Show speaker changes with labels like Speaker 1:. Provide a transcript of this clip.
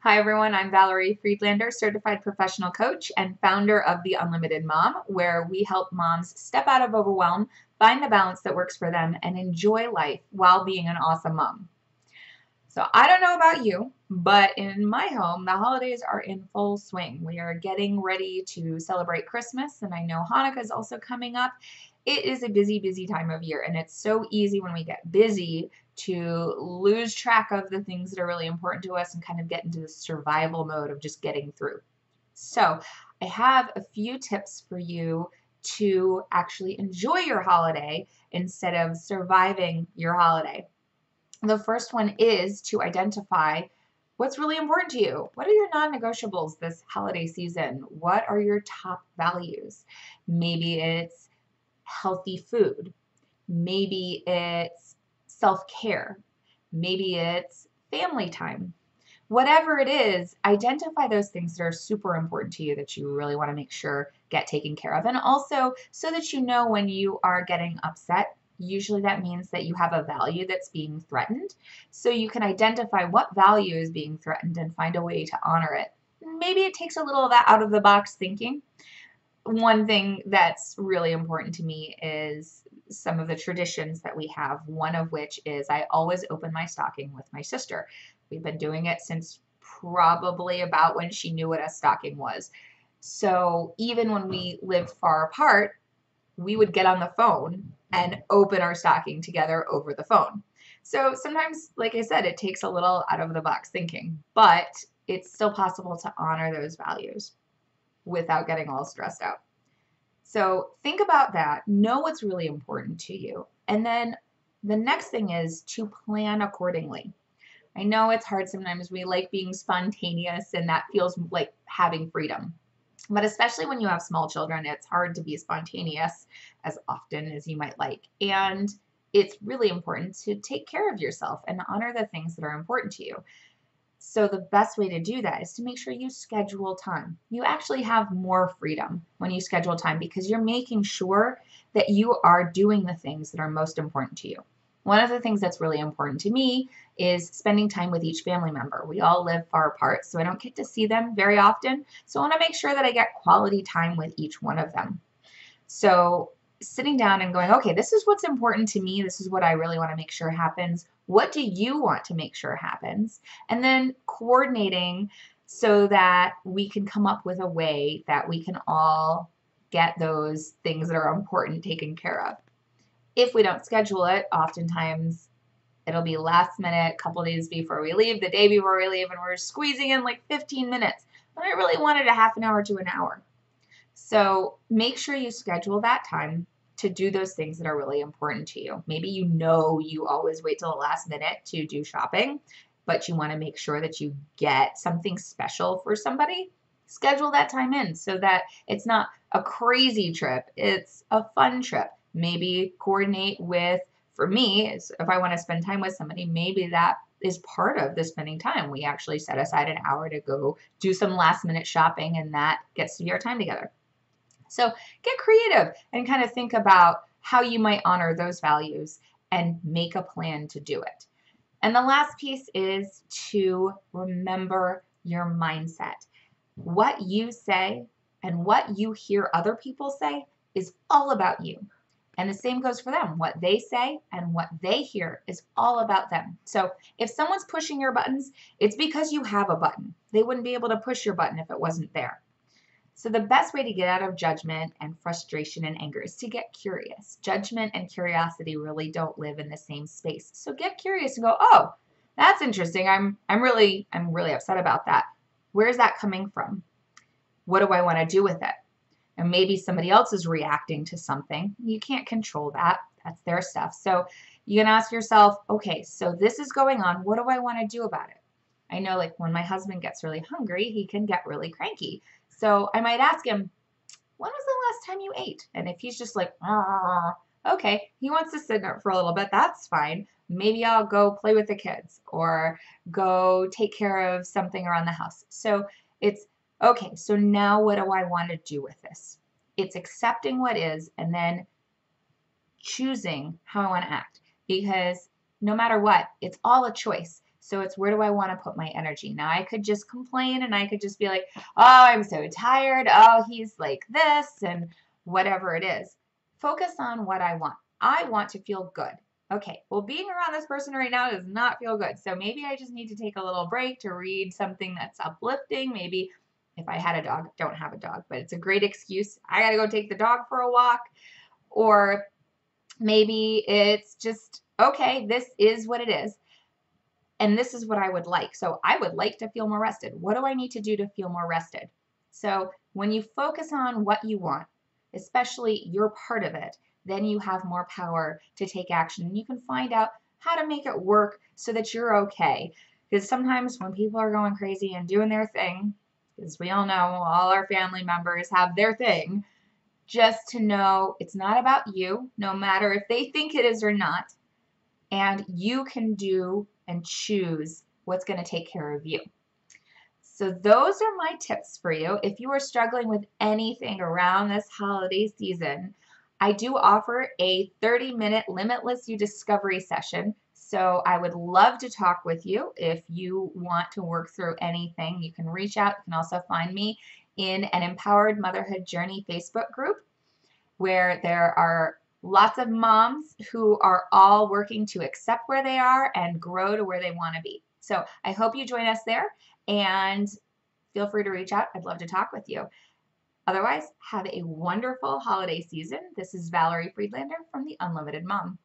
Speaker 1: Hi everyone, I'm Valerie Friedlander, certified professional coach and founder of The Unlimited Mom, where we help moms step out of overwhelm, find the balance that works for them, and enjoy life while being an awesome mom. So I don't know about you, but in my home, the holidays are in full swing. We are getting ready to celebrate Christmas, and I know Hanukkah is also coming up. It is a busy, busy time of year, and it's so easy when we get busy to lose track of the things that are really important to us and kind of get into the survival mode of just getting through. So, I have a few tips for you to actually enjoy your holiday instead of surviving your holiday. The first one is to identify what's really important to you. What are your non negotiables this holiday season? What are your top values? Maybe it's healthy food. Maybe it's self care. Maybe it's family time. Whatever it is, identify those things that are super important to you that you really want to make sure get taken care of. And also, so that you know when you are getting upset, usually that means that you have a value that's being threatened. So you can identify what value is being threatened and find a way to honor it. Maybe it takes a little of that out of the box thinking. One thing that's really important to me is some of the traditions that we have, one of which is I always open my stocking with my sister. We've been doing it since probably about when she knew what a stocking was. So even when we lived far apart, we would get on the phone and open our stocking together over the phone. So sometimes, like I said, it takes a little out of the box thinking, but it's still possible to honor those values without getting all stressed out. So think about that. Know what's really important to you. And then the next thing is to plan accordingly. I know it's hard sometimes. We like being spontaneous, and that feels like having freedom. But especially when you have small children, it's hard to be spontaneous as often as you might like. And it's really important to take care of yourself and honor the things that are important to you. So the best way to do that is to make sure you schedule time. You actually have more freedom when you schedule time because you're making sure that you are doing the things that are most important to you. One of the things that's really important to me is spending time with each family member. We all live far apart, so I don't get to see them very often. So I want to make sure that I get quality time with each one of them. So sitting down and going, okay, this is what's important to me. This is what I really want to make sure happens. What do you want to make sure happens? And then coordinating so that we can come up with a way that we can all get those things that are important taken care of. If we don't schedule it, oftentimes it'll be last minute, a couple days before we leave, the day before we leave, and we're squeezing in like 15 minutes. But I really wanted a half an hour to an hour. So make sure you schedule that time to do those things that are really important to you. Maybe you know you always wait till the last minute to do shopping, but you want to make sure that you get something special for somebody. Schedule that time in so that it's not a crazy trip, it's a fun trip. Maybe coordinate with, for me, if I want to spend time with somebody, maybe that is part of the spending time. We actually set aside an hour to go do some last minute shopping, and that gets to be our time together. So get creative and kind of think about how you might honor those values and make a plan to do it. And the last piece is to remember your mindset. What you say and what you hear other people say is all about you. And the same goes for them. What they say and what they hear is all about them. So if someone's pushing your buttons, it's because you have a button. They wouldn't be able to push your button if it wasn't there. So the best way to get out of judgment and frustration and anger is to get curious. Judgment and curiosity really don't live in the same space. So get curious and go, "Oh, that's interesting. I'm really upset about that. Where's that coming from? What do I want to do with it?" And maybe somebody else is reacting to something. You can't control that. That's their stuff. So you can ask yourself, "Okay, so this is going on. What do I want to do about it?" I know, like, when my husband gets really hungry, he can get really cranky. So I might ask him, "When was the last time you ate?" And if he's just like, okay, he wants to sit there for a little bit, that's fine. Maybe I'll go play with the kids or go take care of something around the house. So it's okay, so now what do I want to do with this? It's accepting what is and then choosing how I want to act because no matter what, it's all a choice. So it's where do I want to put my energy? Now I could just complain and I could just be like, oh, I'm so tired. Oh, he's like this and whatever it is. Focus on what I want. I want to feel good. Okay, well, being around this person right now does not feel good. So maybe I just need to take a little break to read something that's uplifting. Maybe if I had a dog, don't have a dog, but it's a great excuse. I got to go take the dog for a walk. Or maybe it's just, okay, this is what it is. And this is what I would like. So I would like to feel more rested. What do I need to do to feel more rested? So when you focus on what you want, especially your part of it, then you have more power to take action and you can find out how to make it work so that you're okay. Because sometimes when people are going crazy and doing their thing, because we all know all our family members have their thing, just to know it's not about you, no matter if they think it is or not, and you can do and choose what's going to take care of you. So those are my tips for you. If you are struggling with anything around this holiday season, I do offer a 30-minute Limitless You Discovery session. So I would love to talk with you. If you want to work through anything, you can reach out. You can also find me in an Empowered Motherhood Journey Facebook group where there are lots of moms who are all working to accept where they are and grow to where they want to be. So I hope you join us there and feel free to reach out. I'd love to talk with you. Otherwise, have a wonderful holiday season. This is Valerie Friedlander from The Unlimited Mom.